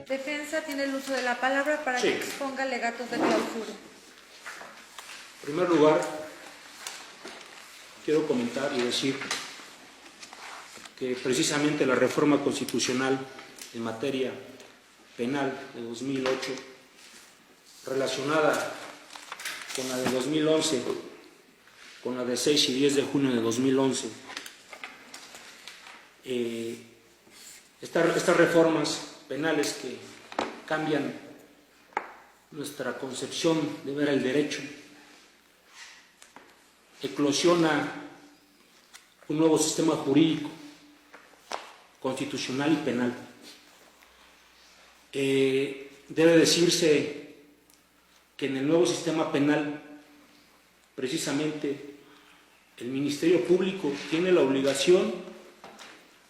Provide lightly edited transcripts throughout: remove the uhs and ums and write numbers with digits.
Defensa tiene el uso de la palabra para que exponga alegatos de clausura. En primer lugar, quiero comentar y decir que precisamente la reforma constitucional en materia penal de 2008, relacionada con la de 2011, con la de 6 y 10 de junio de 2011, estas reformas penales que cambian nuestra concepción de ver el derecho, eclosiona un nuevo sistema jurídico, constitucional y penal. Debe decirse que en el nuevo sistema penal, precisamente, el Ministerio Público tiene la obligación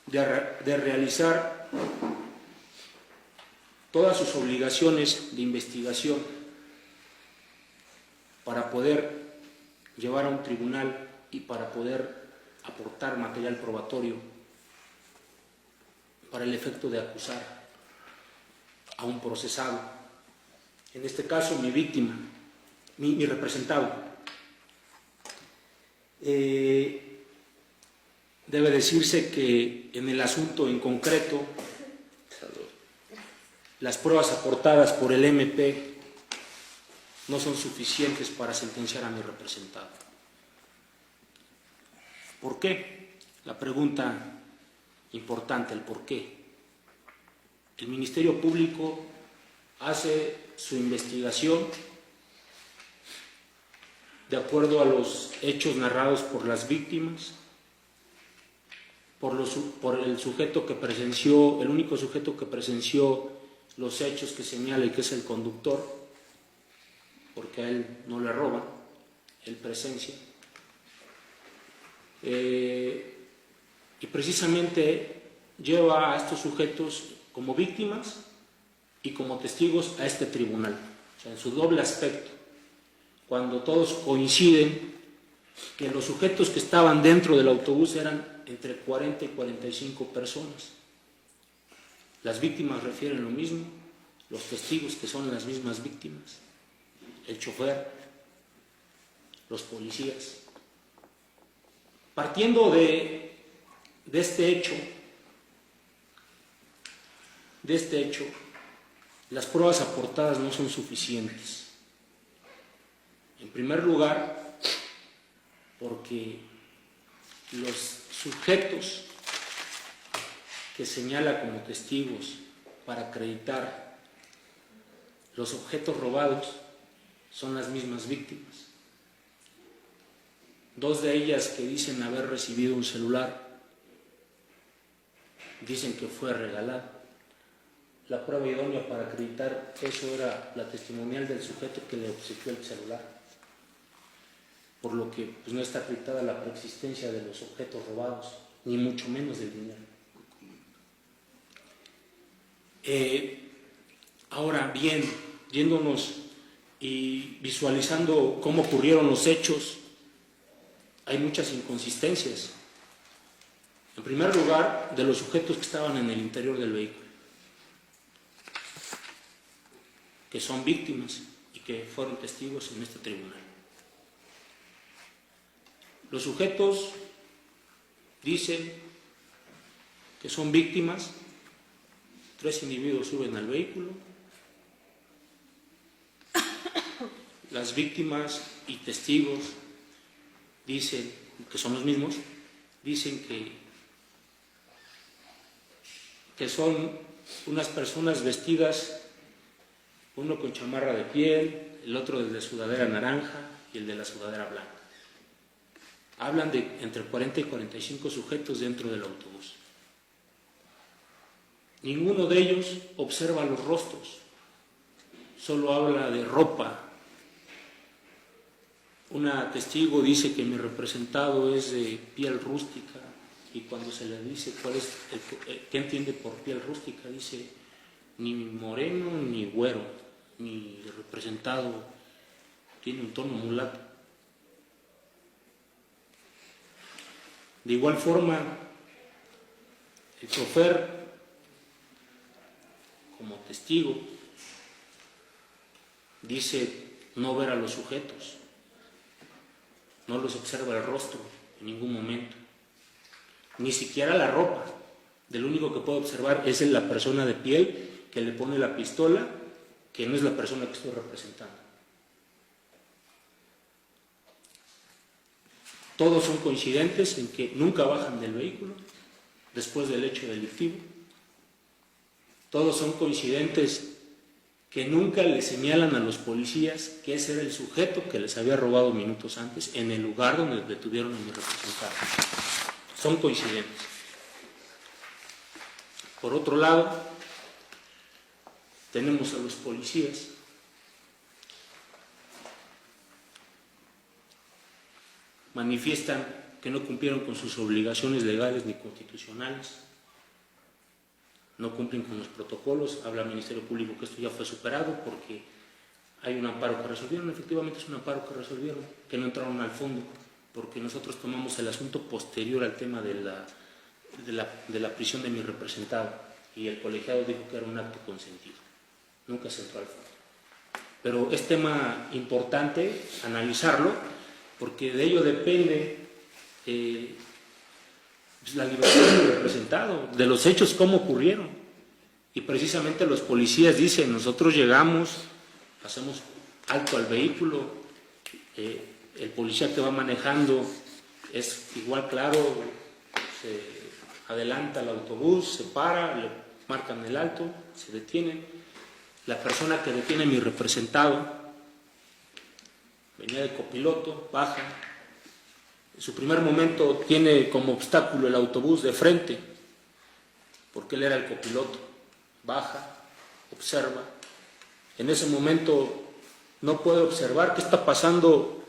de realizar todas sus obligaciones de investigación para poder llevar a un tribunal y para poder aportar material probatorio para el efecto de acusar a un procesado, en este caso mi víctima, mi representado. Debe decirse que en el asunto en concreto, las pruebas aportadas por el MP no son suficientes para sentenciar a mi representado. ¿Por qué? La pregunta importante, el por qué. El Ministerio Público hace su investigación de acuerdo a los hechos narrados por las víctimas, por el sujeto que presenció, el único sujeto que presenció los hechos que señala y que es el conductor, porque a él no le roban, él presencia. Y precisamente lleva a estos sujetos como víctimas y como testigos a este tribunal, o sea, en su doble aspecto, cuando todos coinciden que los sujetos que estaban dentro del autobús eran entre 40 y 45 personas. Las víctimas refieren lo mismo, los testigos que son las mismas víctimas, el chofer, los policías. Partiendo de este hecho, las pruebas aportadas no son suficientes. En primer lugar, porque los sujetos que señala como testigos para acreditar los objetos robados son las mismas víctimas. Dos de ellas que dicen haber recibido un celular, dicen que fue regalado. La prueba idónea para acreditar eso era la testimonial del sujeto que le obsequió el celular, por lo que pues, no está acreditada la preexistencia de los objetos robados, ni mucho menos del dinero. Ahora bien, yéndonos y visualizando cómo ocurrieron los hechos, hay muchas inconsistencias. En primer lugar, de los sujetos que estaban en el interior del vehículo, que son víctimas y que fueron testigos en este tribunal. Los sujetos dicen que son víctimas, 3 individuos suben al vehículo, las víctimas y testigos dicen, que son los mismos, dicen que son unas personas vestidas, uno con chamarra de piel, el otro de sudadera naranja y el de la sudadera blanca. Hablan de entre 40 y 45 sujetos dentro del autobús. Ninguno de ellos observa los rostros, solo habla de ropa. Una testigo dice que mi representado es de piel rústica y cuando se le dice qué entiende por piel rústica, dice ni moreno ni güero, mi representado tiene un tono mulato. De igual forma, el chofer, como testigo, dice no ver a los sujetos, no los observa el rostro en ningún momento, ni siquiera la ropa. Del único que puede observar es la persona de piel que le pone la pistola, que no es la persona que estoy representando. Todos son coincidentes en que nunca bajan del vehículo después del hecho delictivo. Todos son coincidentes que nunca le señalan a los policías que ese era el sujeto que les había robado minutos antes en el lugar donde detuvieron a mi representado. Son coincidentes. Por otro lado, tenemos a los policías manifiestan que no cumplieron con sus obligaciones legales ni constitucionales, no cumplen con los protocolos. Habla el Ministerio Público que esto ya fue superado porque hay un amparo que resolvieron. Efectivamente es un amparo que resolvieron, que no entraron al fondo, porque nosotros tomamos el asunto posterior al tema de la prisión de mi representado, y el colegiado dijo que era un acto consentido, nunca se entró al fondo. Pero es tema importante analizarlo, porque de ello depende la libertad de mi representado, de los hechos cómo ocurrieron. Y precisamente los policías dicen, nosotros llegamos, hacemos alto al vehículo, el policía que va manejando es igual claro, se adelanta al autobús, se para, le marcan el alto, se detienen. La persona que detiene a mi representado venía de copiloto, baja. En su primer momento tiene como obstáculo el autobús de frente, porque él era el copiloto. Baja, observa. En ese momento no puede observar qué está pasando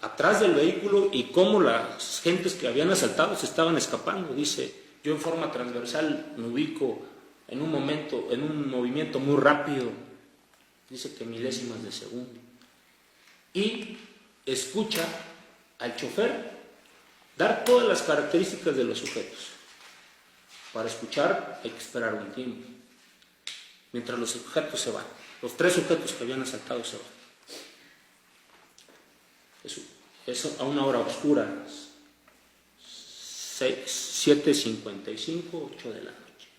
atrás del vehículo y cómo las gentes que habían asaltado se estaban escapando. Dice, yo en forma transversal me ubico en un movimiento muy rápido, dice que milésimas de segundo, y escucha al chofer dar todas las características de los sujetos. Para escuchar hay que esperar un tiempo, mientras los sujetos se van. Los 3 sujetos que habían asaltado se van. Eso a una hora oscura, 7:55, 8 de la noche.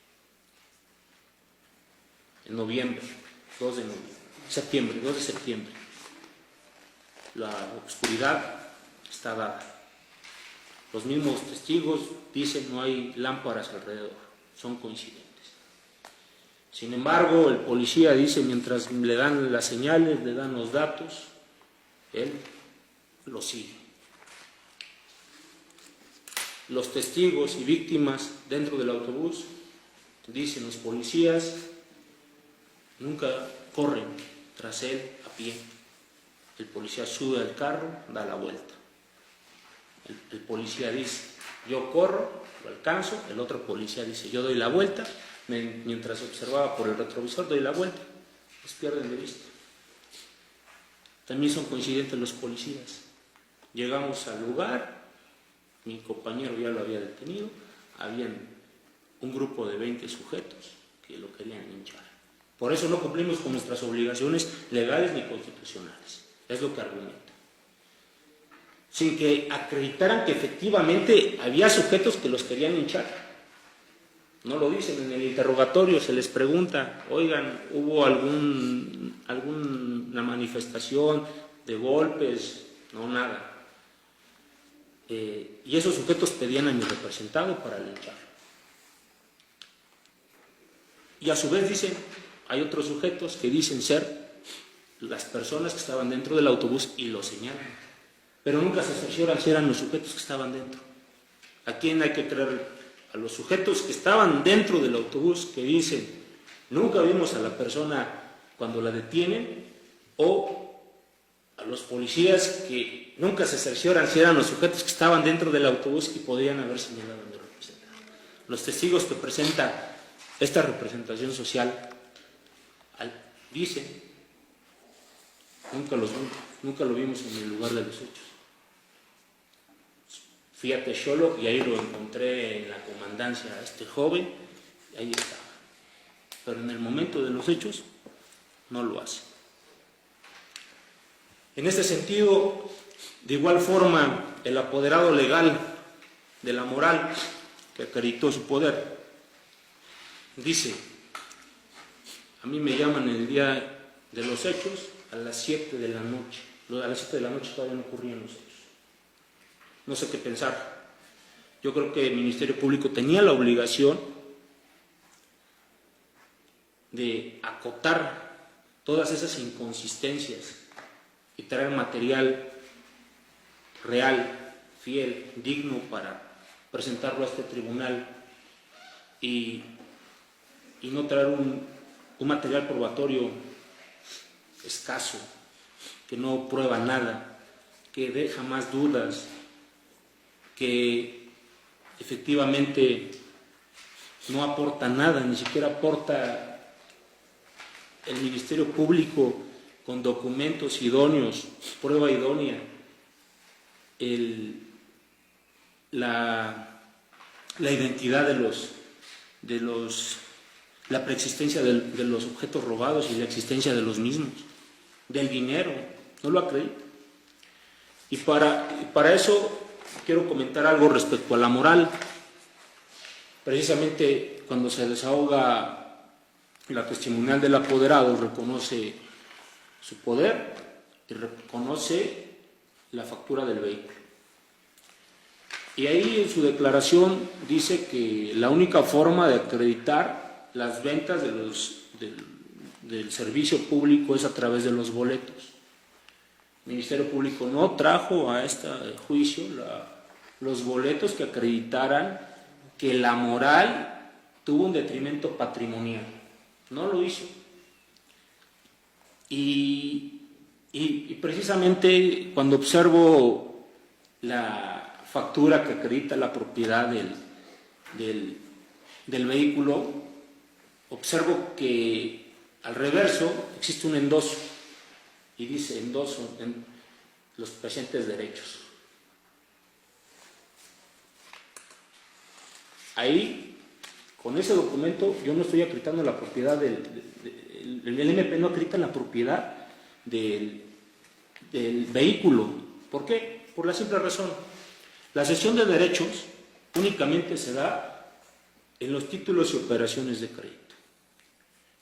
En noviembre, 2 de septiembre. La oscuridad está dada. Los mismos testigos dicen no hay lámparas alrededor, son coincidentes. Sin embargo, el policía dice, mientras le dan las señales, le dan los datos, él lo sigue. Los testigos y víctimas dentro del autobús, dicen los policías, nunca corren tras él a pie. El policía sube al carro, da la vuelta. El policía dice, yo corro, lo alcanzo. El otro policía dice, yo doy la vuelta. Mientras observaba por el retrovisor, doy la vuelta. Los pierden de vista. También son coincidentes los policías. Llegamos al lugar, mi compañero ya lo había detenido, habían un grupo de 20 sujetos que lo querían linchar. Por eso no cumplimos con nuestras obligaciones legales ni constitucionales. Es lo que argumenta. Sin que acreditaran que efectivamente había sujetos que los querían linchar. No lo dicen en el interrogatorio, se les pregunta, oigan, ¿hubo alguna manifestación de golpes? No, nada. Y esos sujetos pedían a mi representado para linchar. Y a su vez dicen, hay otros sujetos que dicen ser las personas que estaban dentro del autobús y lo señalan, pero nunca se cercioran si eran los sujetos que estaban dentro. ¿A quién hay que creer? A los sujetos que estaban dentro del autobús, que dicen, nunca vimos a la persona cuando la detienen, o a los policías que nunca se cercioran si eran los sujetos que estaban dentro del autobús y podían haber señalado a mi representante. Los testigos que presenta esta representación social dicen, nunca lo vimos en el lugar de los hechos. Fui a Texolo y ahí lo encontré en la comandancia a este joven, y ahí estaba. pero en el momento de los hechos no lo hace. En este sentido, de igual forma, el apoderado legal de la moral que acreditó su poder dice: a mí me llaman el día de los hechos a las 7 de la noche. A las 7 de la noche todavía no ocurrían los hechos. No sé qué pensar. Yo creo que el Ministerio Público tenía la obligación de acotar todas esas inconsistencias y traer material real, fiel, digno para presentarlo a este tribunal y no traer un material probatorio escaso, que no prueba nada, que deja más dudas, que efectivamente no aporta nada, ni siquiera aporta el Ministerio Público con documentos idóneos, prueba idónea, la identidad la preexistencia de los objetos robados y la existencia de los mismos, del dinero, no lo acredita. Y para eso quiero comentar algo respecto a la moral. Precisamente cuando se desahoga la testimonial del apoderado, reconoce su poder y reconoce la factura del vehículo. Y ahí en su declaración dice que la única forma de acreditar las ventas del servicio público es a través de los boletos. El Ministerio Público no trajo a este juicio los boletos que acreditaran que la moral tuvo un detrimento patrimonial. No lo hizo. Y precisamente cuando observo la factura que acredita la propiedad del vehículo, observo que al reverso existe un endoso y dice: endoso en los presentes derechos. Ahí, con ese documento, yo no estoy acreditando la propiedad el MP no acredita la propiedad del vehículo. ¿Por qué? Por la simple razón: la cesión de derechos únicamente se da en los títulos y operaciones de crédito.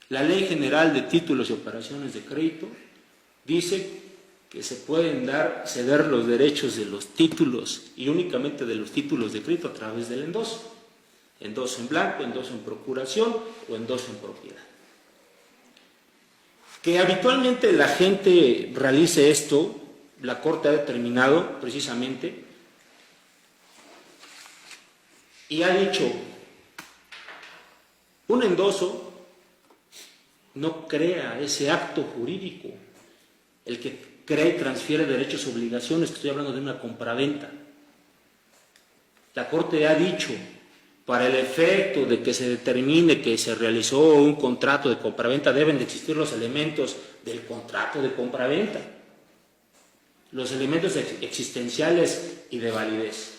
La Ley General de Títulos y Operaciones de Crédito dice que se pueden ceder los derechos de los títulos y únicamente de los títulos de crédito a través del endoso. Endoso en blanco, endoso en procuración o endoso en propiedad. Que habitualmente la gente realice esto, la Corte ha determinado precisamente y ha dicho: un endoso no crea ese acto jurídico, el que crea y transfiere derechos y obligaciones, que estoy hablando de una compraventa. La Corte ha dicho: para el efecto de que se determine que se realizó un contrato de compraventa, deben de existir los elementos del contrato de compraventa, los elementos existenciales y de validez.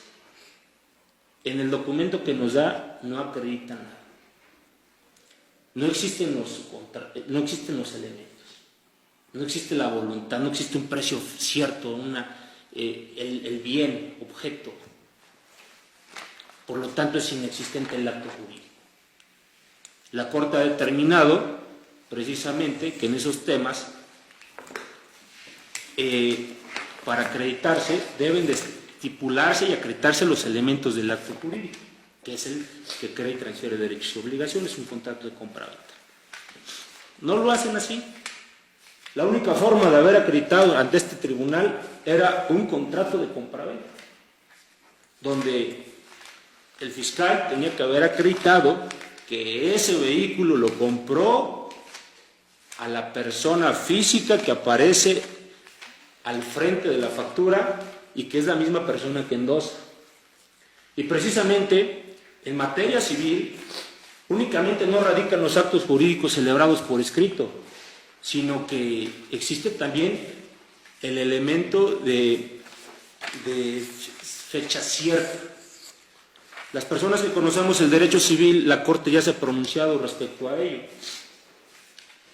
En el documento que nos da no acredita nada. No existen los elementos, no existe la voluntad, no existe un precio cierto, el bien, objeto. Por lo tanto, es inexistente el acto jurídico. La Corte ha determinado precisamente que en esos temas, para acreditarse, deben de estipularse y acreditarse los elementos del acto jurídico, que es el que crea y transfiere derechos y obligaciones, un contrato de compraventa. No lo hacen así. La única forma de haber acreditado ante este tribunal era un contrato de compraventa, donde el fiscal tenía que haber acreditado que ese vehículo lo compró a la persona física que aparece al frente de la factura y que es la misma persona que endosa. Y precisamente en materia civil únicamente no radican los actos jurídicos celebrados por escrito, sino que existe también el elemento de fecha cierta. Las personas que conocemos el derecho civil, la Corte ya se ha pronunciado respecto a ello.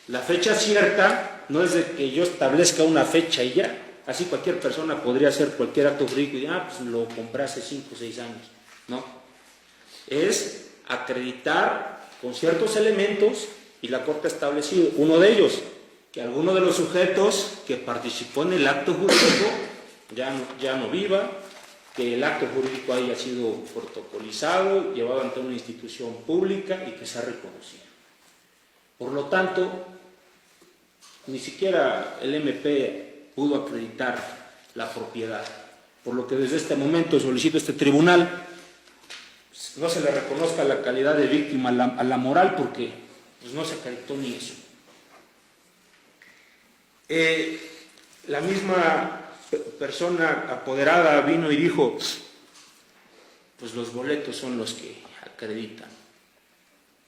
La fecha cierta no es de que yo establezca una fecha y ya. Así cualquier persona podría hacer cualquier acto jurídico y pues lo compré hace 5 o 6 años. No. Es acreditar con ciertos elementos, y la Corte ha establecido uno de ellos, que alguno de los sujetos que participó en el acto jurídico ya no viva, que el acto jurídico haya sido protocolizado, llevado ante una institución pública y que sea reconocido. Por lo tanto, ni siquiera el MP pudo acreditar la propiedad, por lo que desde este momento solicito a este tribunal no se le reconozca la calidad de víctima a la moral, porque pues, no se acreditó ni eso. La misma persona apoderada vino y dijo, pues los boletos son los que acreditan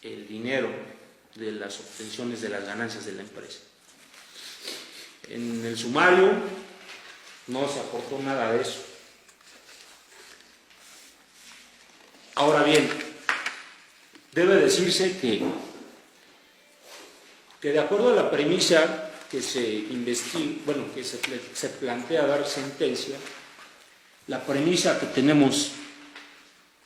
el dinero de las obtenciones de las ganancias de la empresa. En el sumario no se aportó nada de eso. Ahora bien, debe decirse que de acuerdo a la premisa que se se plantea dar sentencia, la premisa que tenemos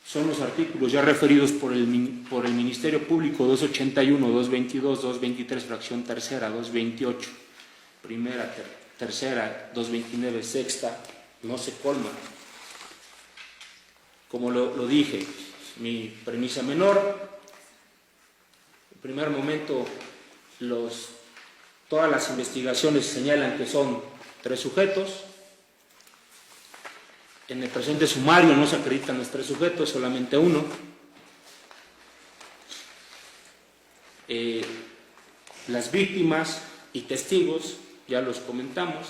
son los artículos ya referidos por el Ministerio Público 281, 222, 223, fracción tercera, 228, primera, tercera, 229, sexta, no se colma. Como lo dije, mi premisa menor, en primer momento todas las investigaciones señalan que son 3 sujetos. En el presente sumario no se acreditan los 3 sujetos, solamente uno. Las víctimas y testigos, ya los comentamos.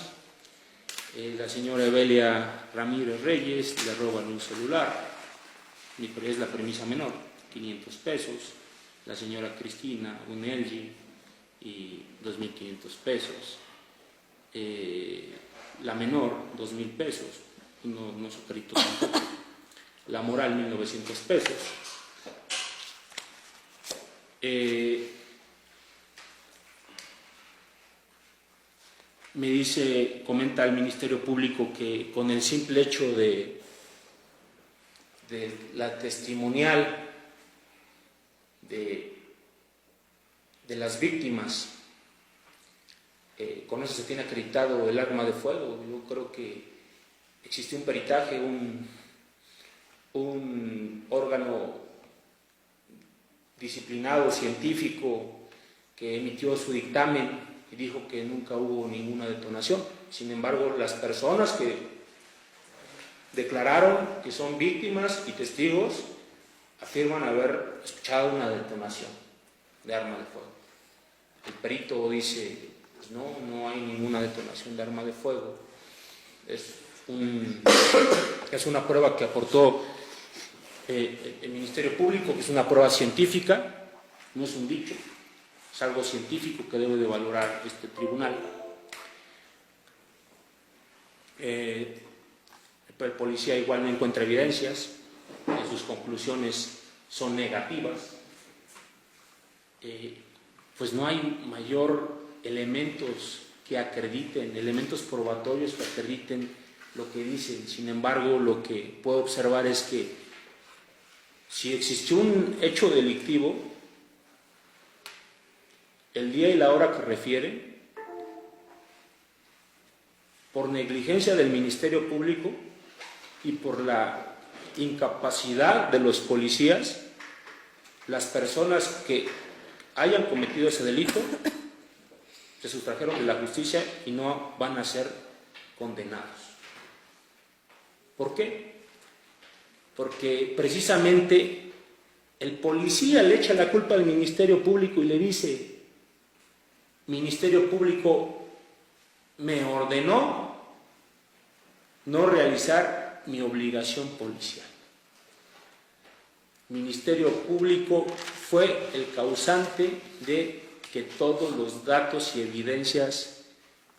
La señora Evelia Ramírez Reyes le roban un celular, es la premisa menor, 500 pesos. La señora Cristina, un LG y 2.500 pesos. La menor, 2.000 pesos, no se acreditó tampoco. La moral, 1.900 pesos. Comenta el Ministerio Público que con el simple hecho de la testimonial de las víctimas, con eso se tiene acreditado el arma de fuego. Yo creo que existe un peritaje, un órgano disciplinado, científico, que emitió su dictamen y dijo que nunca hubo ninguna detonación. Sin embargo, las personas que declararon que son víctimas y testigos afirman haber escuchado una detonación de arma de fuego. El perito dice, pues no hay ninguna detonación de arma de fuego. Es una prueba que aportó el Ministerio Público, que es una prueba científica, no es un dicho, es algo científico que debe de valorar este tribunal. El policía igual no encuentra evidencias, sus conclusiones son negativas. Pues no hay mayor elementos que acrediten, elementos probatorios que acrediten lo que dicen. Sin embargo, lo que puedo observar es que si existió un hecho delictivo, el día y la hora que refiere, por negligencia del Ministerio Público y por la incapacidad de los policías, las personas que hayan cometido ese delito se sustrajeron de la justicia y no van a ser condenados. ¿Por qué? Porque precisamente el policía le echa la culpa al Ministerio Público y le dice: Ministerio Público me ordenó no realizar mi obligación policial. Ministerio Público fue el causante de que todos los datos y evidencias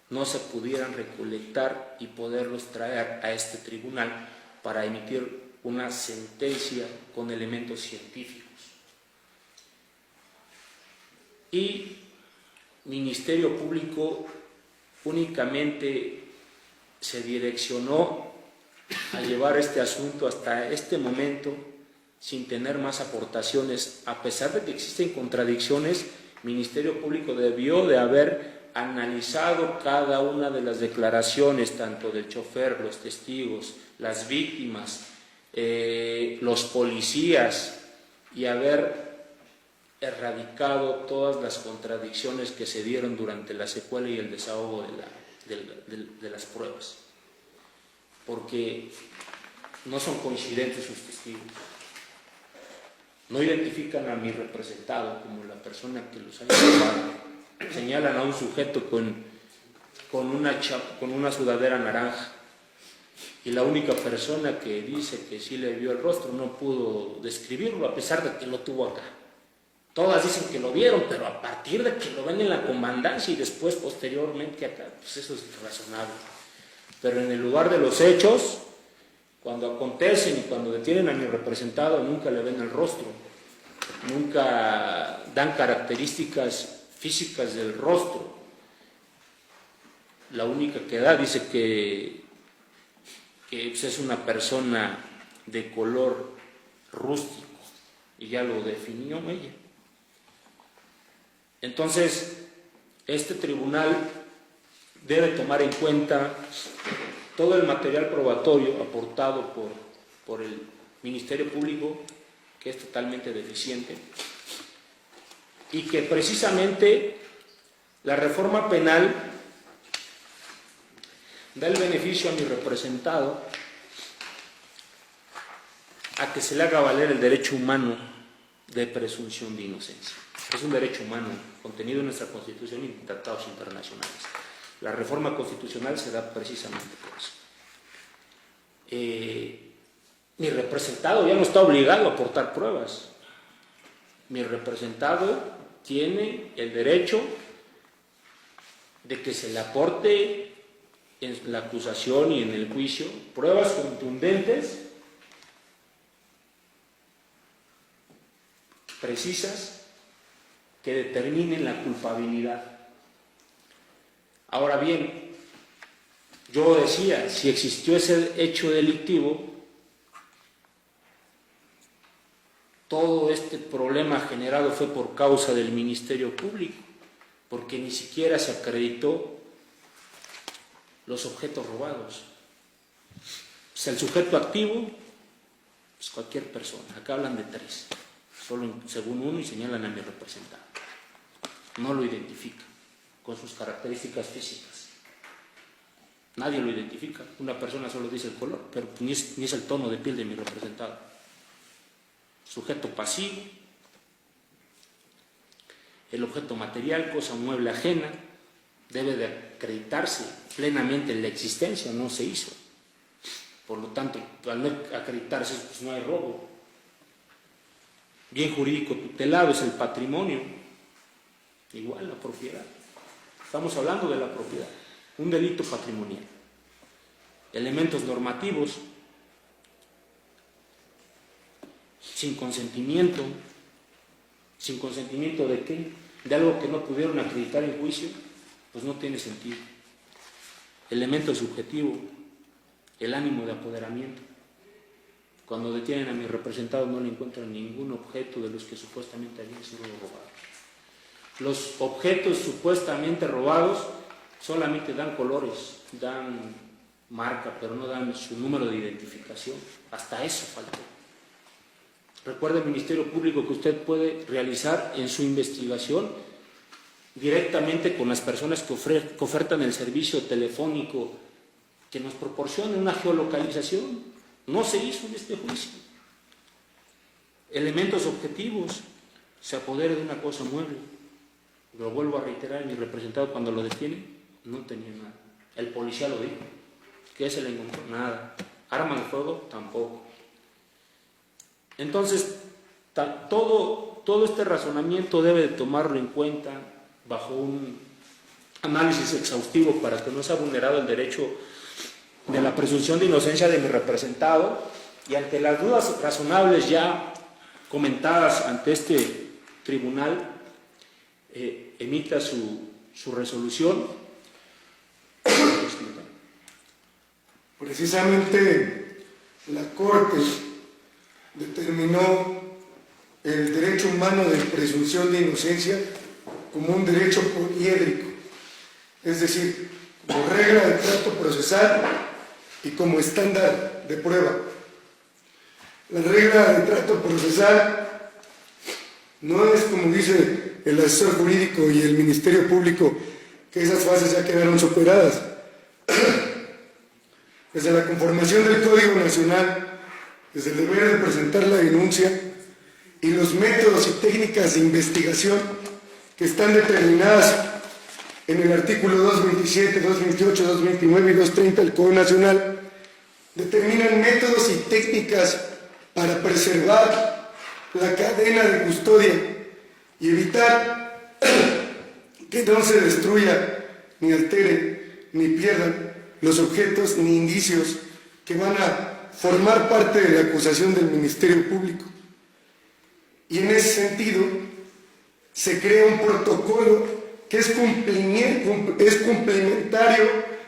no se pudieran recolectar y poderlos traer a este tribunal para emitir una sentencia con elementos científicos. Y Ministerio Público únicamente se direccionó a llevar este asunto hasta este momento sin tener más aportaciones, a pesar de que existen contradicciones. Ministerio Público debió de haber analizado cada una de las declaraciones, tanto del chofer, los testigos, las víctimas, los policías, y haber erradicado todas las contradicciones que se dieron durante la secuela y el desahogo de las pruebas, porque no son coincidentes sus testigos. No identifican a mi representado como la persona que los ha llevado. Señalan a un sujeto con una sudadera naranja, y la única persona que dice que sí le vio el rostro no pudo describirlo, a pesar de que lo tuvo acá. Todas dicen que lo vieron, pero a partir de que lo ven en la comandancia y después posteriormente acá, pues eso es razonable. Pero en el lugar de los hechos, cuando acontecen y cuando detienen a mi representado, nunca le ven el rostro, nunca dan características físicas del rostro. La única que da dice que es una persona de color rústico, y ya lo definió ella. Entonces, este tribunal debe tomar en cuenta todo el material probatorio aportado por el Ministerio Público, que es totalmente deficiente, y que precisamente la reforma penal da el beneficio a mi representado a que se le haga valer el derecho humano de presunción de inocencia. Es un derecho humano contenido en nuestra Constitución y en tratados internacionales. La reforma constitucional se da precisamente por eso. Mi representado ya no está obligado a aportar pruebas. Mi representado tiene el derecho de que se le aporte en la acusación y en el juicio pruebas contundentes, precisas, que determinen la culpabilidad. Ahora bien, yo decía, si existió ese hecho delictivo, todo este problema generado fue por causa del Ministerio Público, porque ni siquiera se acreditó los objetos robados. O sea, el sujeto activo es cualquier persona. Acá hablan de 3, solo según uno, y señalan a mi representante. No lo identifica con sus características físicas. Nadie lo identifica. Una persona solo dice el color, pero ni es el tono de piel de mi representado. Sujeto pasivo, el objeto material, cosa mueble ajena, debe de acreditarse plenamente en la existencia, no se hizo. Por lo tanto, al no acreditarse, pues no hay robo. Bien jurídico tutelado es el patrimonio, igual la propiedad. Estamos hablando de la propiedad, un delito patrimonial. Elementos normativos, sin consentimiento. ¿Sin consentimiento de qué? De algo que no pudieron acreditar en juicio, pues no tiene sentido. Elemento subjetivo, el ánimo de apoderamiento. Cuando detienen a mi representado no le encuentran ningún objeto de los que supuestamente habían sido robados. Los objetos supuestamente robados solamente dan colores, dan marca, pero no dan su número de identificación. Hasta eso faltó. Recuerde el Ministerio Público que usted puede realizar en su investigación directamente con las personas que ofertan el servicio telefónico, que nos proporcionen una geolocalización. No se hizo en este juicio. Elementos objetivos, se apodera de una cosa mueble. Lo vuelvo a reiterar, mi representado cuando lo detiene no tenía nada. El policía lo dijo. ¿Qué se le encontró? Nada. Arma de fuego, tampoco. Entonces, todo este razonamiento debe de tomarlo en cuenta bajo un análisis exhaustivo para que no sea vulnerado el derecho de la presunción de inocencia de mi representado y ante las dudas razonables ya comentadas ante este tribunal, emita su resolución. Precisamente la Corte determinó el derecho humano de presunción de inocencia como un derecho poliédrico, es decir, como regla de trato procesal y como estándar de prueba. La regla de trato procesal no es, como dice el asesor jurídico y el Ministerio Público, que esas fases ya quedaron superadas. Desde la conformación del Código Nacional, desde el deber de presentar la denuncia y los métodos y técnicas de investigación que están determinadas en el artículo 227, 228, 229 y 230 del Código Nacional, determinan métodos y técnicas para preservar la cadena de custodia y evitar que no se destruya, ni altere, ni pierdan los objetos ni indicios que van a formar parte de la acusación del Ministerio Público. Y en ese sentido se crea un protocolo que es complementario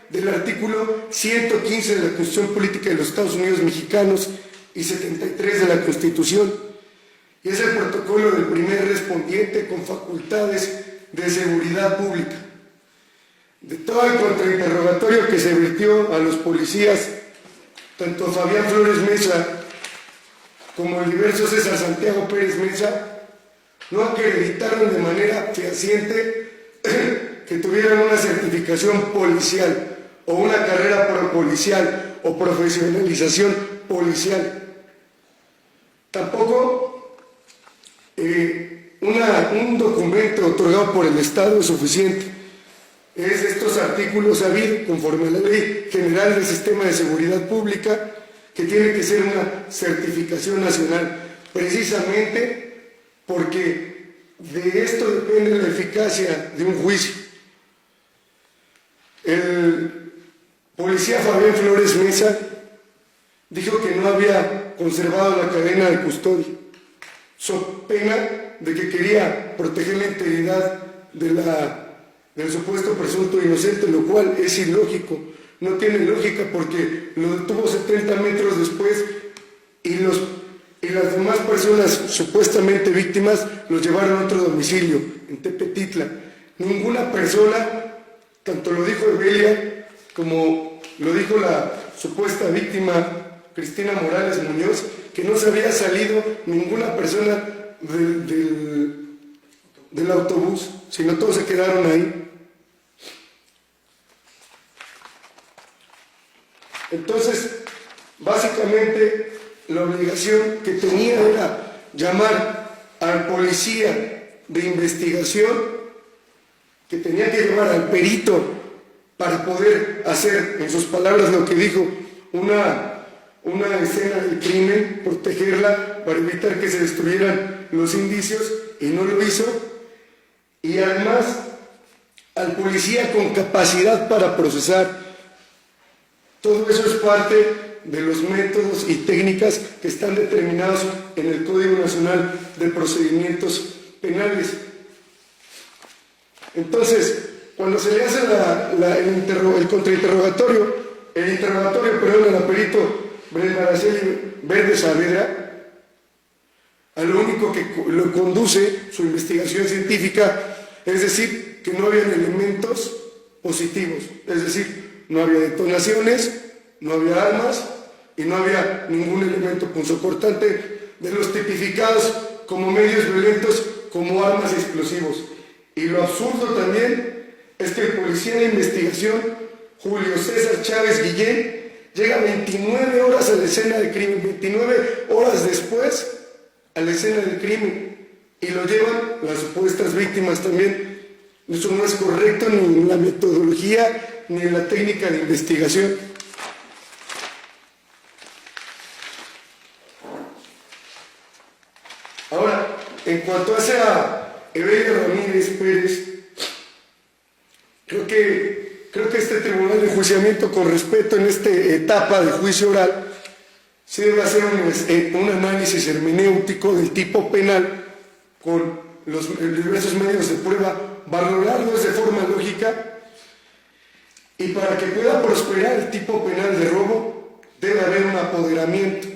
del artículo 115 de la Constitución Política de los Estados Unidos Mexicanos y 73 de la Constitución, y es el protocolo del primer respondiente con facultades de seguridad pública. De todo el contrainterrogatorio que se vertió a los policías, tanto Fabián Flores Mesa como el diverso César Santiago Pérez Mesa, no acreditaron de manera fehaciente que tuvieran una certificación policial o una carrera policial o profesionalización policial. Tampoco un documento otorgado por el Estado es suficiente. Es de estos artículos habido conforme a la Ley General del Sistema de Seguridad Pública, que tiene que ser una certificación nacional, precisamente porque de esto depende la eficacia de un juicio. El policía Fabián Flores Mesa dijo que no había conservado la cadena de custodia, so pena de que quería proteger la integridad del supuesto presunto inocente, lo cual es ilógico, no tiene lógica, porque lo detuvo 70 metros después y las demás personas supuestamente víctimas los llevaron a otro domicilio, en Tepetitla. Ninguna persona, tanto lo dijo Evelia como lo dijo la supuesta víctima Cristina Morales Muñoz, que no se había salido ninguna persona del autobús, sino todos se quedaron ahí. Entonces, básicamente, la obligación que tenía era llamar al policía de investigación, que tenía que llevar al perito para poder hacer, en sus palabras, lo que dijo, una escena del crimen, protegerla para evitar que se destruyeran los indicios, y no lo hizo. Y además, al policía con capacidad para procesar. Todo eso es parte de los métodos y técnicas que están determinados en el Código Nacional de Procedimientos Penales. Entonces, cuando se le hace el contrainterrogatorio, a la perito Brenda Araceli Verde Saavedra, a lo único que lo conduce su investigación científica, es decir, que no habían elementos positivos, es decir, no había detonaciones, no había armas y no había ningún elemento punzocortante de los tipificados como medios violentos, como armas y explosivos. Y lo absurdo también es que el policía de investigación, Julio César Chávez Guillén, llega 29 horas a la escena del crimen, 29 horas después a la escena del crimen, y lo llevan las supuestas víctimas también. Eso no es correcto ni en la metodología ni en la técnica de investigación. Ahora, en cuanto hace a Evelia Ramírez Pérez, creo que este tribunal de enjuiciamiento, con respeto en esta etapa de juicio oral, se debe hacer un análisis hermenéutico del tipo penal con los diversos medios de prueba, valorarlos de forma lógica, y para que pueda prosperar el tipo penal de robo debe haber un apoderamiento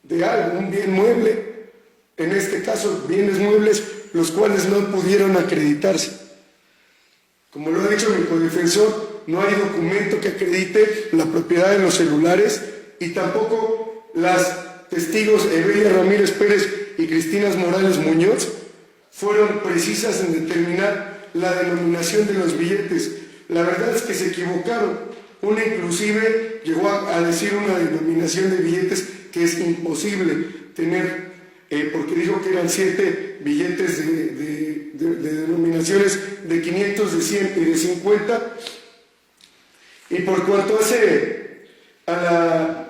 de algo, un bien mueble, en este caso bienes muebles los cuales no pudieron acreditarse. Como lo ha dicho mi codefensor, no hay documento que acredite la propiedad de los celulares, y tampoco las testigos Evelia Ramírez Pérez y Cristina Morales Muñoz fueron precisas en determinar la denominación de los billetes. La verdad es que se equivocaron. Una inclusive llegó a decir una denominación de billetes que es imposible tener, porque dijo que eran 7 billetes de denominaciones de 500, de 100 y de 50. Y por cuanto hace a la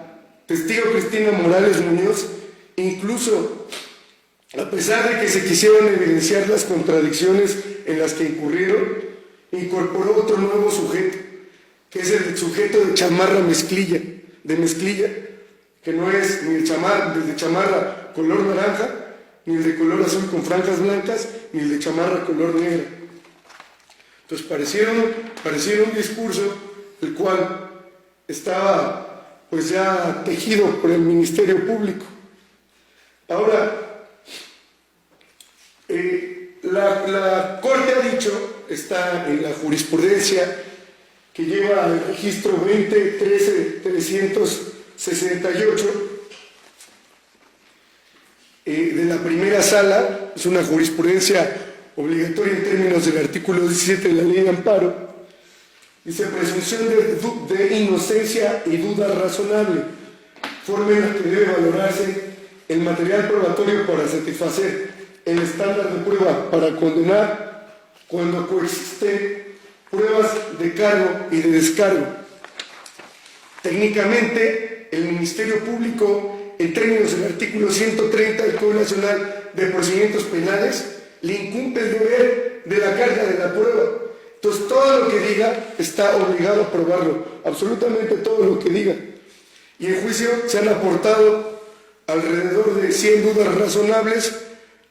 testigo Cristina Morales Muñoz, incluso a pesar de que se quisieron evidenciar las contradicciones en las que incurrieron, incorporó otro nuevo sujeto, que es el sujeto de chamarra mezclilla, que no es ni el de chamarra color naranja, ni el de color azul con franjas blancas, ni el de chamarra color negra. Entonces pareciera un discurso el cual estaba pues ya tejido por el Ministerio Público. Ahora, la Corte ha dicho, está en la jurisprudencia que lleva el registro 2013-368 de la primera sala, es una jurisprudencia obligatoria en términos del artículo 17 de la Ley de Amparo. Dice: presunción de inocencia y duda razonable, forma en la que debe valorarse el material probatorio para satisfacer el estándar de prueba para condenar cuando coexisten pruebas de cargo y de descargo. Técnicamente, el Ministerio Público, en términos del artículo 130 del Código Nacional de Procedimientos Penales, le incumbe el deber de la carga de la prueba. Entonces, todo lo que diga está obligado a probarlo, absolutamente todo lo que diga. Y en juicio se han aportado alrededor de 100 dudas razonables,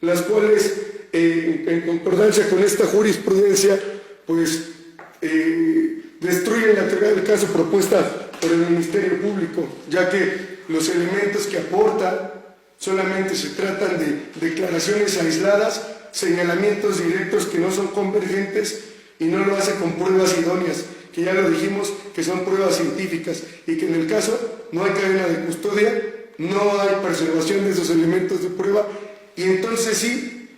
las cuales, en concordancia con esta jurisprudencia, pues destruyen la teoría del caso propuesta por el Ministerio Público, ya que los elementos que aporta solamente se tratan de declaraciones aisladas, señalamientos directos que no son convergentes, y no lo hace con pruebas idóneas, que ya lo dijimos que son pruebas científicas, y que en el caso no hay cadena de custodia, no hay preservación de esos elementos de prueba, y entonces sí,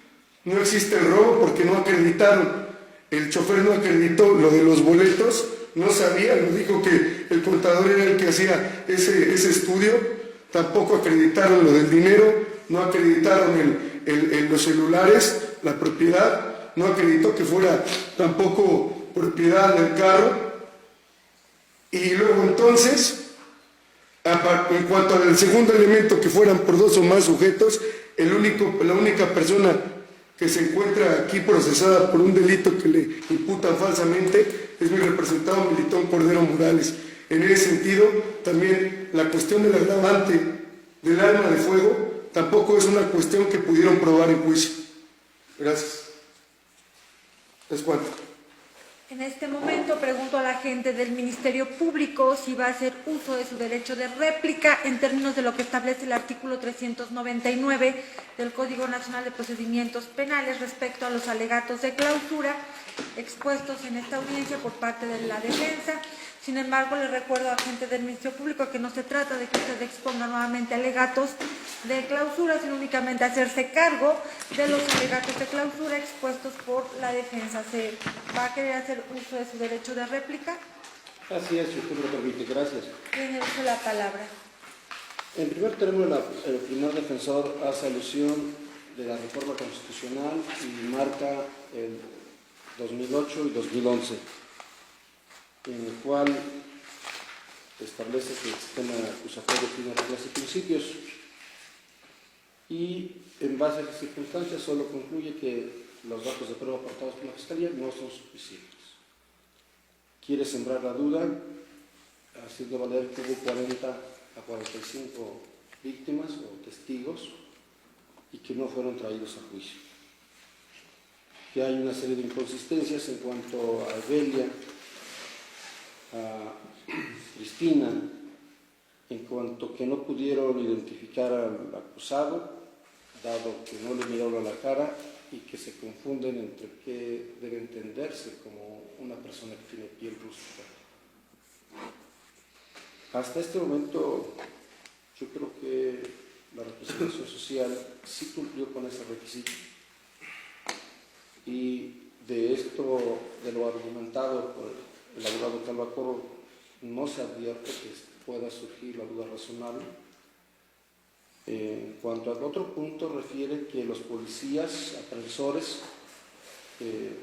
no existe el robo porque no acreditaron. El chofer no acreditó lo de los boletos, no sabía, lo dijo que el contador era el que hacía ese estudio, tampoco acreditaron lo del dinero, no acreditaron los celulares, la propiedad, no acreditó que fuera tampoco propiedad del carro. Y luego entonces, en cuanto al segundo elemento, que fueran por 2 o más sujetos, la única persona que se encuentra aquí procesada por un delito que le imputan falsamente es mi representado Melitón Cordero Morales. En ese sentido, también la cuestión del agravante del arma de fuego tampoco es una cuestión que pudieron probar en juicio. Gracias. ¿Es cuánto? En este momento pregunto a la gente del Ministerio Público si va a hacer uso de su derecho de réplica en términos de lo que establece el artículo 399 del Código Nacional de Procedimientos Penales respecto a los alegatos de clausura expuestos en esta audiencia por parte de la defensa. Sin embargo, le recuerdo a la gente del Ministerio Público que no se trata de que usted exponga nuevamente alegatos de clausura, sino únicamente hacerse cargo de los alegatos de clausura expuestos por la defensa. ¿Se va a querer hacer uso de su derecho de réplica? Así es, si usted me lo permite. Gracias. Tiene uso la palabra. En primer término, el primer defensor hace alusión de la reforma constitucional y marca el 2008 y 2011, en el cual establece que el sistema acusatorio tiene reglas y principios, y en base a las circunstancias solo concluye que los datos de prueba aportados por la Fiscalía no son suficientes. Quiere sembrar la duda, haciendo valer que hubo 40 a 45 víctimas o testigos y que no fueron traídos a juicio. Que hay una serie de inconsistencias en cuanto a Evelia, a Cristina, en cuanto que no pudieron identificar al acusado, dado que no le miraron a la cara y que se confunden entre qué debe entenderse como una persona que tiene piel rústica. Hasta este momento, yo creo que la representación social sí cumplió con ese requisito. Y de esto, de lo argumentado por el abogado Calvacoro, no se advierte que pueda surgir la duda razonable. En cuanto al otro punto, refiere que los policías, apresores,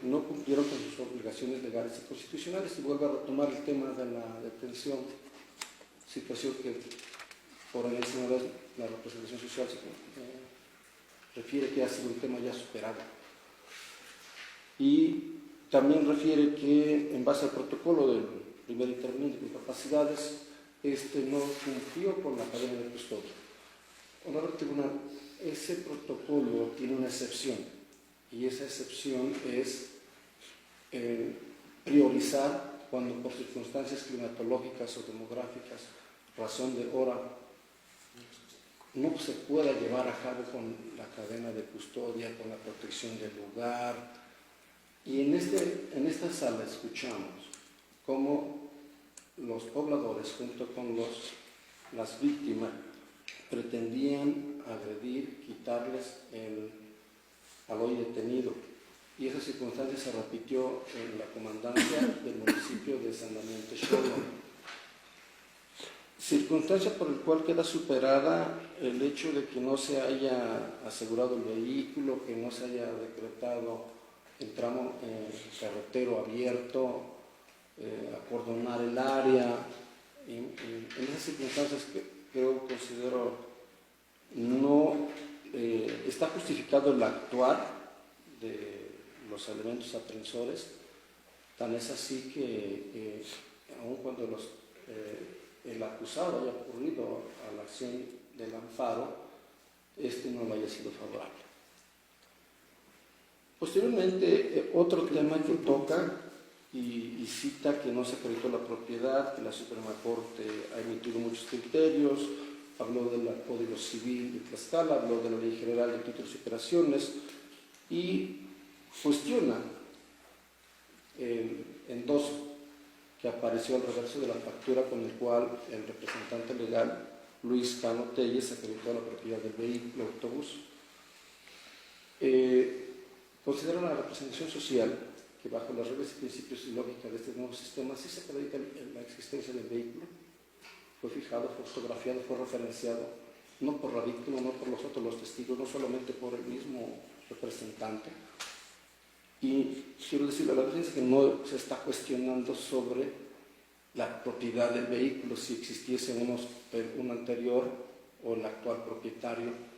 no cumplieron con sus obligaciones legales y constitucionales, y vuelve a retomar el tema de la detención, situación que por enésima vez la representación social refiere que ha sido un tema ya superado. Y también refiere que en base al protocolo del primer interviniente de incapacidades, no cumplió con la cadena de custodia. Honorable Tribunal, ese protocolo tiene una excepción, y esa excepción es priorizar cuando por circunstancias climatológicas o demográficas, razón de hora, no se pueda llevar a cabo con la cadena de custodia, con la protección del lugar. Y en esta sala escuchamos cómo los pobladores, junto con las víctimas, pretendían agredir, quitarles al hoy detenido. Y esa circunstancia se repitió en la comandancia del municipio de San Damián Texcoco. Circunstancia por la cual queda superada el hecho de que no se haya asegurado el vehículo, que no se haya decretado el tramo carretero abierto, acordonar el área. En esas circunstancias considero no está justificado el actuar de los elementos aprensores, tan es así que aun cuando el acusado haya ocurrido a la acción del amparo, no le haya sido favorable. Posteriormente, otro tema que toca y cita que no se acreditó la propiedad, que la Suprema Corte ha emitido muchos criterios, habló del Código Civil de Tlaxcala, habló de la Ley General de Títulos y Operaciones y cuestiona el endoso que apareció al reverso de la factura con el cual el representante legal Luis Cano Telles acreditó la propiedad del vehículo autobús. Considera la representación social que bajo las reglas y principios y lógica de este nuevo sistema sí se acredita la existencia del vehículo. Fue fijado, fue fotografiado, fue referenciado, no por la víctima, no por los otros los testigos, no solamente por el mismo representante. Y quiero decirle a la audiencia que no se está cuestionando sobre la propiedad del vehículo, si existiese un anterior o el actual propietario.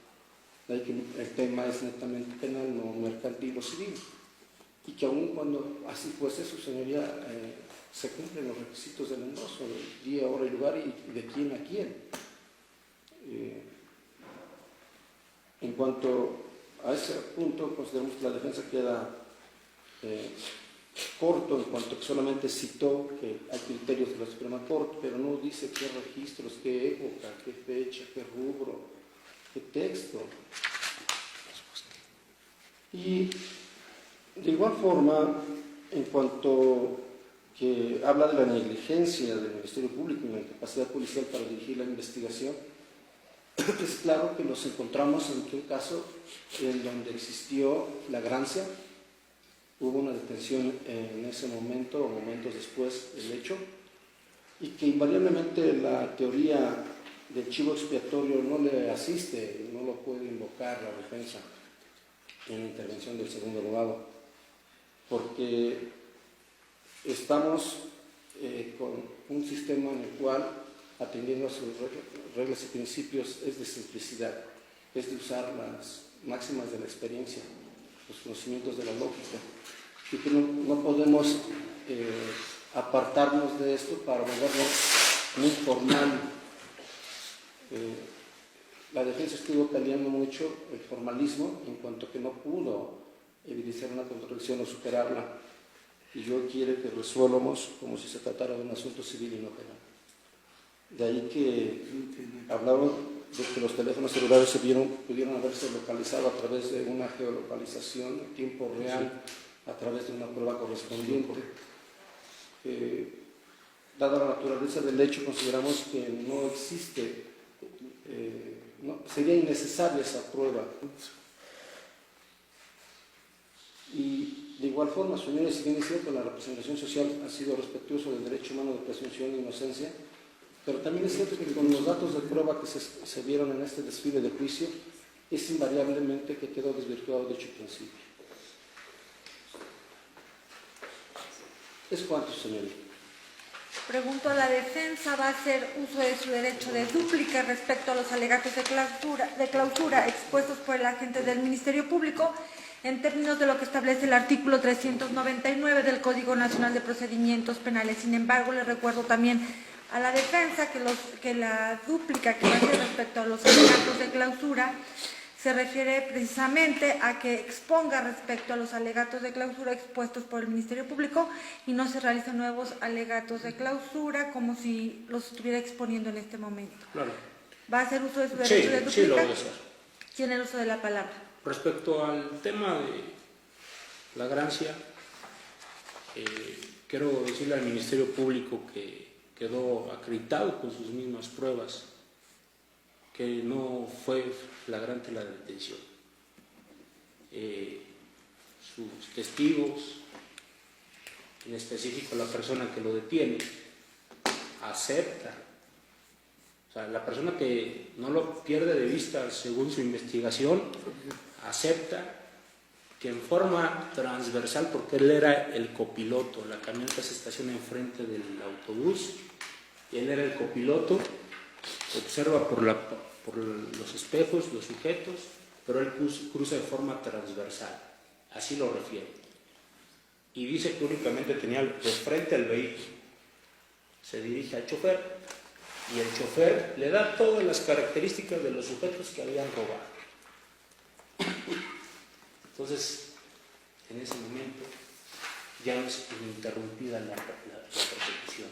De ahí que el tema es netamente penal, no mercantil o civil. Y que aun cuando así fuese, su señoría, se cumplen los requisitos del endoso, de día, hora y lugar y de quién a quién. En cuanto a ese punto, consideramos que la defensa queda corto, en cuanto que solamente citó que hay criterios de la Suprema Corte, pero no dice qué registros, qué época, qué fecha, qué rubro, qué texto. Y de igual forma, en cuanto que habla de la negligencia del Ministerio Público y la incapacidad policial para dirigir la investigación, es claro que nos encontramos ante un caso en donde existió flagrancia, hubo una detención en ese momento o momentos después del hecho, y que invariablemente la teoría del chivo expiatorio no le asiste, no lo puede invocar la defensa en la intervención del segundo abogado, porque estamos con un sistema en el cual, atendiendo a sus reglas y principios, es de simplicidad, es de usar las máximas de la experiencia, los conocimientos de la lógica, y que no podemos apartarnos de esto para volverlo muy formal. La defensa estuvo peleando mucho el formalismo en cuanto que no pudo evidenciar una contradicción o superarla. Y yo quiero que resuelvamos como si se tratara de un asunto civil y no penal. De ahí que hablaban de que los teléfonos celulares pudieron haberse localizado a través de una geolocalización en tiempo real, a través de una prueba correspondiente. Dada la naturaleza del hecho, consideramos que no existe, sería innecesaria esa prueba. Y de igual forma, señores, si bien es cierto, la representación social ha sido respetuoso del derecho humano de presunción de inocencia, pero también es cierto que con los datos de prueba que se vieron en este desfile de juicio, es invariablemente que quedó desvirtuado dicho principio. ¿Es cuánto, señorita? Pregunto a la defensa, ¿va a hacer uso de su derecho de dúplica respecto a los alegatos de clausura expuestos por el agente del Ministerio Público en términos de lo que establece el artículo 399 del Código Nacional de Procedimientos Penales? Sin embargo, le recuerdo también a la defensa que la dúplica que va a hacer respecto a los alegatos de clausura se refiere precisamente a que exponga respecto a los alegatos de clausura expuestos por el Ministerio Público y no se realicen nuevos alegatos de clausura como si los estuviera exponiendo en este momento. Claro. ¿Va a hacer uso de su derecho de dúplica? Sí, lo voy a hacer. Tiene el uso de la palabra. Respecto al tema de flagrancia, quiero decirle al Ministerio Público que quedó acreditado con sus mismas pruebas que no fue flagrante la detención. Sus testigos, en específico la persona que lo detiene, acepta. O sea, la persona que no lo pierde de vista según su investigación, acepta que en forma transversal, porque él era el copiloto, la camioneta se estaciona enfrente del autobús, y él era el copiloto, observa por los espejos, los sujetos, pero él cruza de forma transversal, así lo refiere. Y dice que únicamente tenía de frente al vehículo, se dirige al chofer, y el chofer le da todas las características de los sujetos que habían robado. Entonces, en ese momento ya no es ininterrumpida la persecución.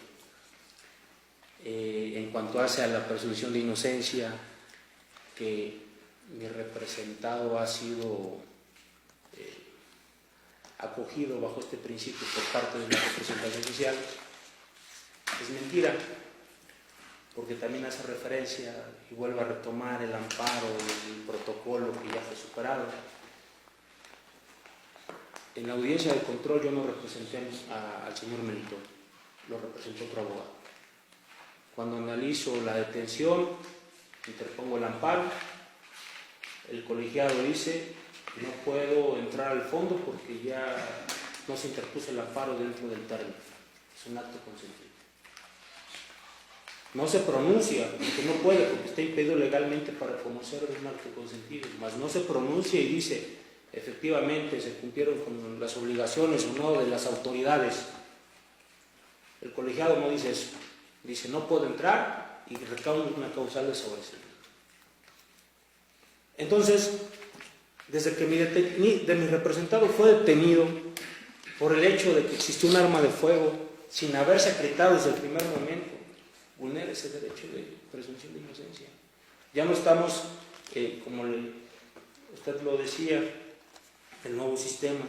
En cuanto hace a la presunción de inocencia, que mi representado ha sido acogido bajo este principio por parte de la representación social, es mentira, porque también hace referencia y vuelve a retomar el amparo y el protocolo que ya fue superado. En la audiencia de control yo no representé al señor Melitón, lo representó otro abogado. Cuando analizo la detención, interpongo el amparo, el colegiado dice que no puedo entrar al fondo porque ya no se interpuso el amparo dentro del término. Es un acto consentido. No se pronuncia, porque no puede, porque está impedido legalmente para conocer un acto consentido, mas no se pronuncia y dice, efectivamente se cumplieron con las obligaciones o no de las autoridades. El colegiado no dice eso, dice no puedo entrar y recae una causal de sobreseimiento. Entonces, desde que mi representado fue detenido por el hecho de que existió un arma de fuego sin haberse acreditado desde el primer momento, vulnera ese derecho de presunción de inocencia. Ya no estamos, como usted lo decía, el nuevo sistema,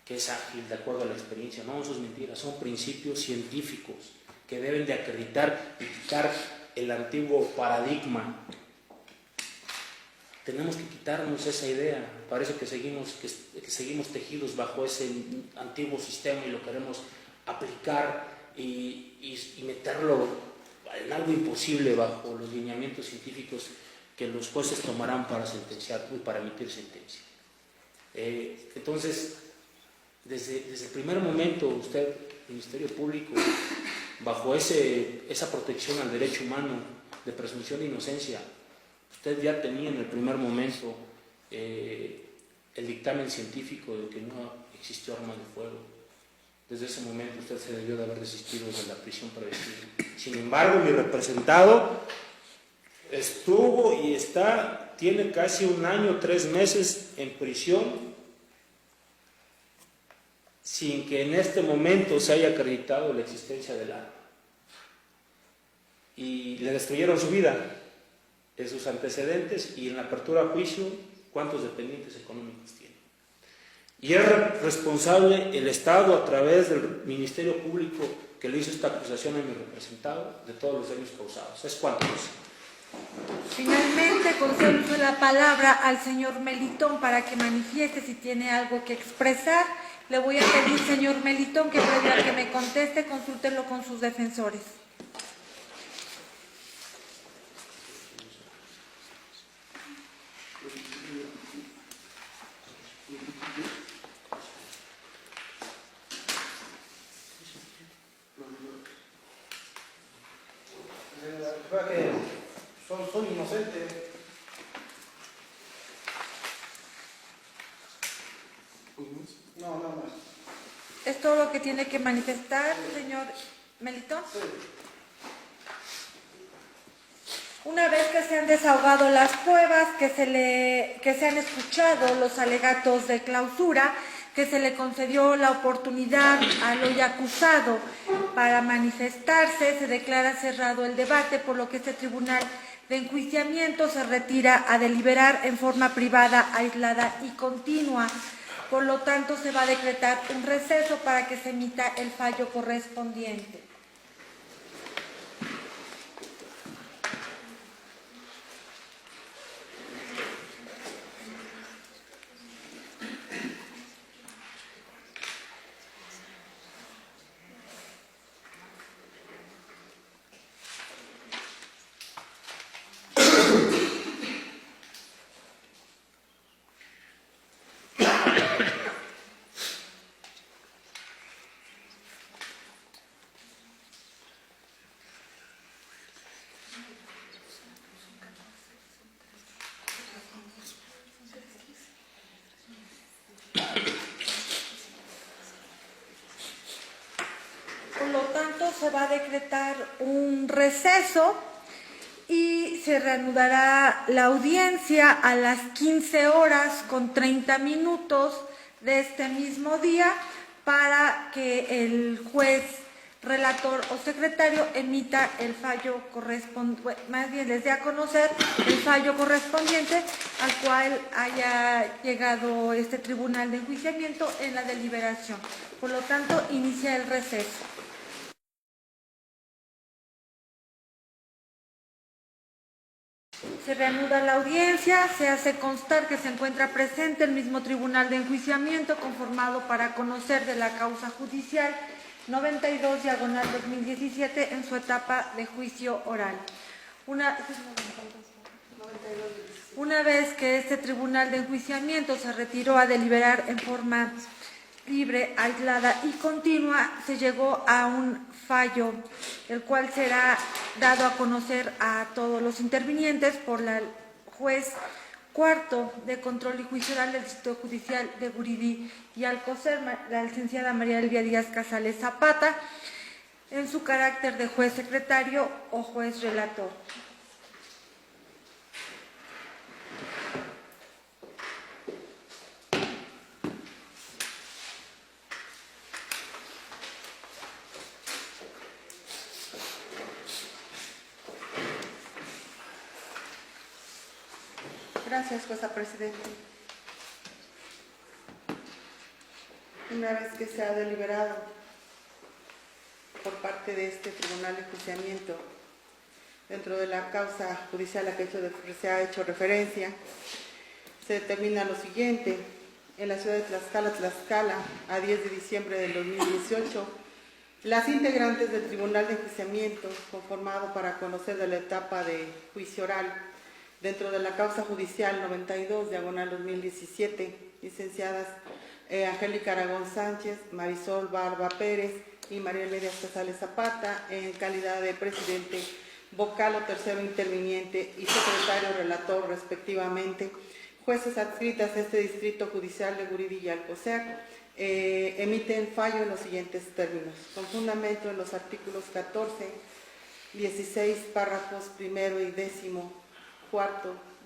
que es ágil de acuerdo a la experiencia. No, eso es mentira, son principios científicos que deben de acreditar y quitar el antiguo paradigma. Tenemos que quitarnos esa idea. Parece que seguimos tejidos bajo ese antiguo sistema y lo queremos aplicar y meterlo en algo imposible bajo los lineamientos científicos que los jueces tomarán para sentenciar y para emitir sentencia. Entonces, desde el primer momento, usted, Ministerio Público, bajo esa protección al derecho humano de presunción de inocencia, usted ya tenía en el primer momento el dictamen científico de que no existió arma de fuego. Desde ese momento usted se debió de haber desistido de la prisión preventiva. Sin embargo, mi representado Estuvo y tiene casi 1 año, 3 meses en prisión, sin que en este momento se haya acreditado la existencia del arma. Y le destruyeron su vida, en sus antecedentes y en la apertura a juicio, cuántos dependientes económicos tiene. Y es responsable el Estado, a través del Ministerio Público que le hizo esta acusación a mi representado, de todos los daños causados. ¿Es cuánto es? Finalmente, concedo la palabra al señor Melitón para que manifieste si tiene algo que expresar. Le voy a pedir, señor Melitón, que previo a que me conteste, consúltelo con sus defensores. Que son inocentes. No, nada más. ¿Es todo lo que tiene que manifestar, señor Melitón? Sí. Una vez que se han desahogado las pruebas, que se han escuchado los alegatos de clausura, que se le concedió la oportunidad al hoy acusado para manifestarse, se declara cerrado el debate, por lo que este tribunal de enjuiciamiento se retira a deliberar en forma privada, aislada y continua. Por lo tanto, se va a decretar un receso para que se emita el fallo correspondiente. Por lo tanto, se va a decretar un receso y se reanudará la audiencia a las 15:30 de este mismo día para que el juez, relator o secretario emita el fallo correspondiente, más bien les dé a conocer el fallo correspondiente al cual haya llegado este tribunal de enjuiciamiento en la deliberación. Por lo tanto, inicia el receso. Se reanuda la audiencia, se hace constar que se encuentra presente el mismo tribunal de enjuiciamiento conformado para conocer de la causa judicial 92/2017 en su etapa de juicio oral. Una vez que este tribunal de enjuiciamiento se retiró a deliberar en forma libre, aislada y continua, se llegó a un fallo, el cual será dado a conocer a todos los intervinientes por la juez cuarto de control y juicio oral del Distrito Judicial de Gurirí y Alcocer, la licenciada María Elvia Díaz Casales Zapata, en su carácter de juez secretario o juez relator. Gracias, jueza presidente. Una vez que se ha deliberado por parte de este tribunal de enjuiciamiento dentro de la causa judicial a que se ha hecho referencia, se determina lo siguiente: en la ciudad de Tlaxcala, a 10 de diciembre del 2018, las integrantes del tribunal de enjuiciamiento, conformado para conocer de la etapa de juicio oral dentro de la causa judicial 92/2017, licenciadas Angélica Aragón Sánchez, Marisol Barba Pérez y María Elvia Casales Zapata, en calidad de presidente, vocal o tercero interviniente y secretario relator respectivamente, jueces adscritas a este distrito judicial de Gurirí y Alcocer, emiten fallo en los siguientes términos: con fundamento en los artículos 14 16, párrafos primero y 14,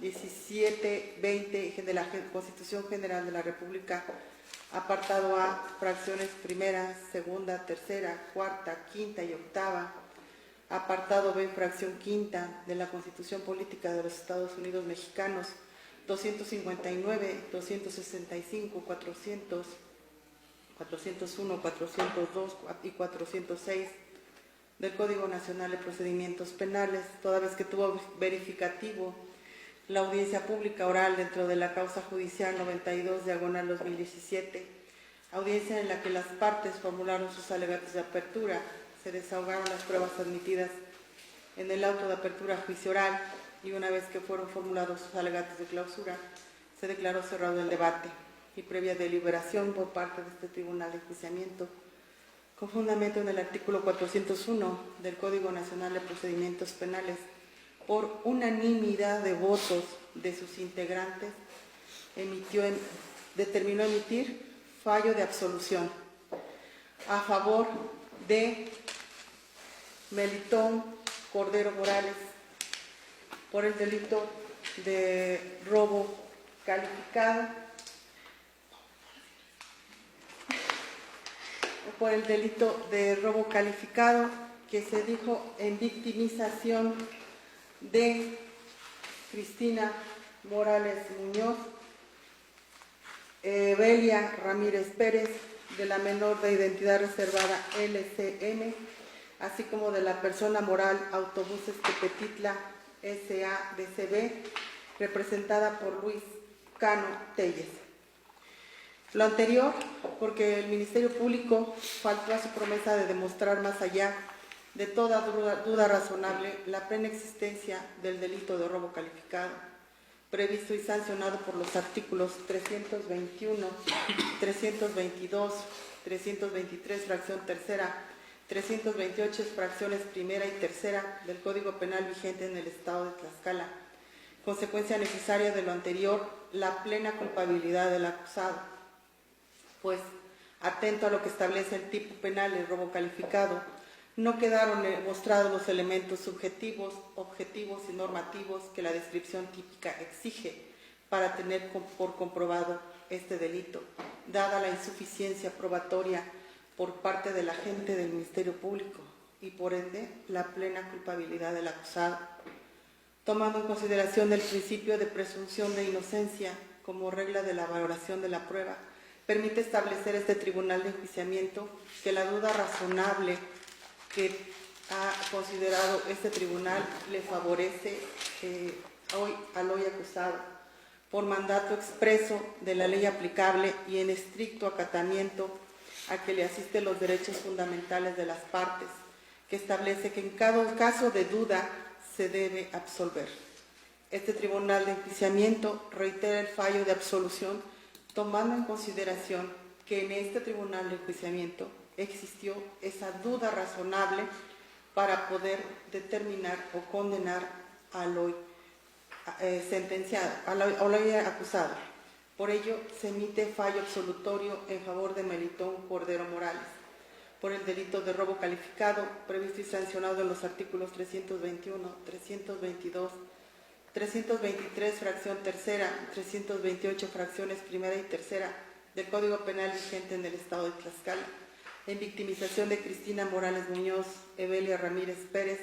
17, 20 de la Constitución General de la República, apartado A, fracciones primera, segunda, tercera, cuarta, quinta y octava, apartado B, fracción quinta de la Constitución Política de los Estados Unidos Mexicanos, 259, 265, 400, 401, 402 y 406 del Código Nacional de Procedimientos Penales, toda vez que tuvo verificativo la audiencia pública oral dentro de la causa judicial 92/2017, audiencia en la que las partes formularon sus alegatos de apertura, se desahogaron las pruebas admitidas en el auto de apertura a juicio oral y una vez que fueron formulados sus alegatos de clausura, se declaró cerrado el debate y previa deliberación por parte de este Tribunal de Enjuiciamiento, con fundamento en el artículo 401 del Código Nacional de Procedimientos Penales, por unanimidad de votos de sus integrantes, determinó emitir fallo de absolución a favor de Melitón Cordero Morales por el delito de robo calificado, que se dijo en victimización de Cristina Morales Muñoz, Evelia Ramírez Pérez, de la menor de identidad reservada LCM, así como de la persona moral Autobuses Tepetitla S.A.D.C.B., representada por Luis Cano Telles. Lo anterior, porque el Ministerio Público faltó a su promesa de demostrar más allá de toda duda razonable la plena existencia del delito de robo calificado, previsto y sancionado por los artículos 321, 322, 323, fracción tercera, 328, fracciones primera y tercera del Código Penal vigente en el Estado de Tlaxcala. Consecuencia necesaria de lo anterior, la plena culpabilidad del acusado, pues, atento a lo que establece el tipo penal del robo calificado, no quedaron mostrados los elementos subjetivos, objetivos y normativos que la descripción típica exige para tener por comprobado este delito, dada la insuficiencia probatoria por parte del agente del Ministerio Público y por ende la plena culpabilidad del acusado. Tomando en consideración el principio de presunción de inocencia como regla de la valoración de la prueba, permite establecer este Tribunal de Enjuiciamiento que la duda razonable que ha considerado este tribunal le favorece al hoy acusado, por mandato expreso de la ley aplicable y en estricto acatamiento a que le asisten los derechos fundamentales de las partes, que establece que en cada caso de duda se debe absolver. Este Tribunal de Enjuiciamiento reitera el fallo de absolución, tomando en consideración que en este Tribunal de Enjuiciamiento existió esa duda razonable para poder determinar o condenar al hoy sentenciado, al hoy acusado. Por ello, se emite fallo absolutorio en favor de Melitón Cordero Morales por el delito de robo calificado, previsto y sancionado en los artículos 321, 322, 323, fracción tercera, 328, fracciones primera y tercera del Código Penal vigente en el Estado de Tlaxcala, en victimización de Cristina Morales Muñoz, Evelia Ramírez Pérez,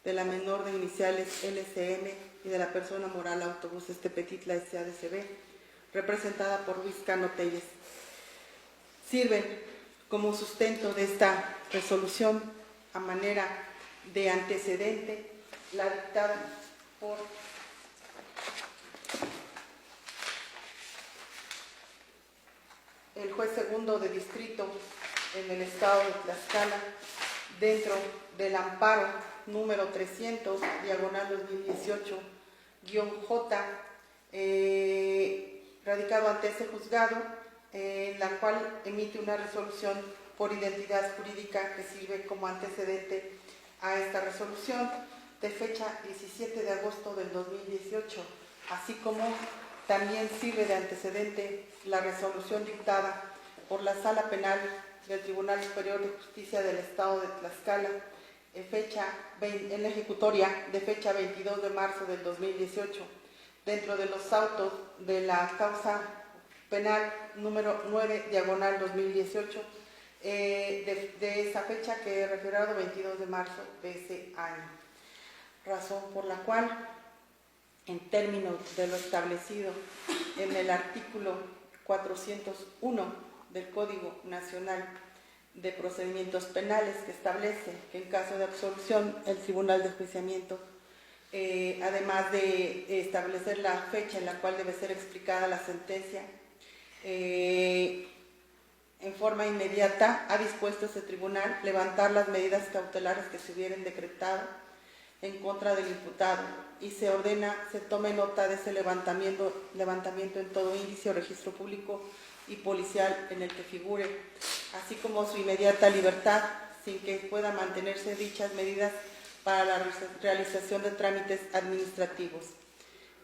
de la menor de iniciales LCM y de la persona moral Autobuses Tepetitla S.A.D.C.B., representada por Luis Cano Telles. Sirven como sustento de esta resolución a manera de antecedente la dictada por el juez segundo de distrito en el Estado de Tlaxcala, dentro del amparo número 300, diagonal 2018-J, radicado ante ese juzgado, en la cual emite una resolución por identidad jurídica que sirve como antecedente a esta resolución, de fecha 17 de agosto del 2018, así como también sirve de antecedente la resolución dictada por la Sala Penal del Tribunal Superior de Justicia del Estado de Tlaxcala en la ejecutoria de fecha 22 de marzo del 2018, dentro de los autos de la causa penal número 9, diagonal 2018, de esa fecha que he referido 22 de marzo de ese año. Razón por la cual, en términos de lo establecido en el artículo 401 del Código Nacional de Procedimientos Penales, que establece que en caso de absolución el Tribunal de Enjuiciamiento, además de establecer la fecha en la cual debe ser explicada la sentencia, en forma inmediata ha dispuesto ese tribunal levantar las medidas cautelares que se hubieran decretado en contra del imputado y se ordena, se tome nota de ese levantamiento en todo índice o registro público y policial en el que figure, así como su inmediata libertad, sin que pueda mantenerse dichas medidas para la realización de trámites administrativos.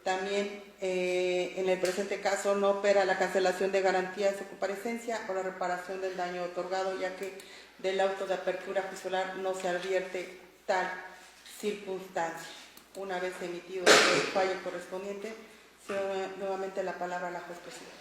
También en el presente caso no opera la cancelación de garantías de comparecencia o la reparación del daño otorgado, ya que del auto de apertura juicial no se advierte tal circunstancia. Una vez emitido el fallo correspondiente, cedo nuevamente la palabra a la juez presidenta.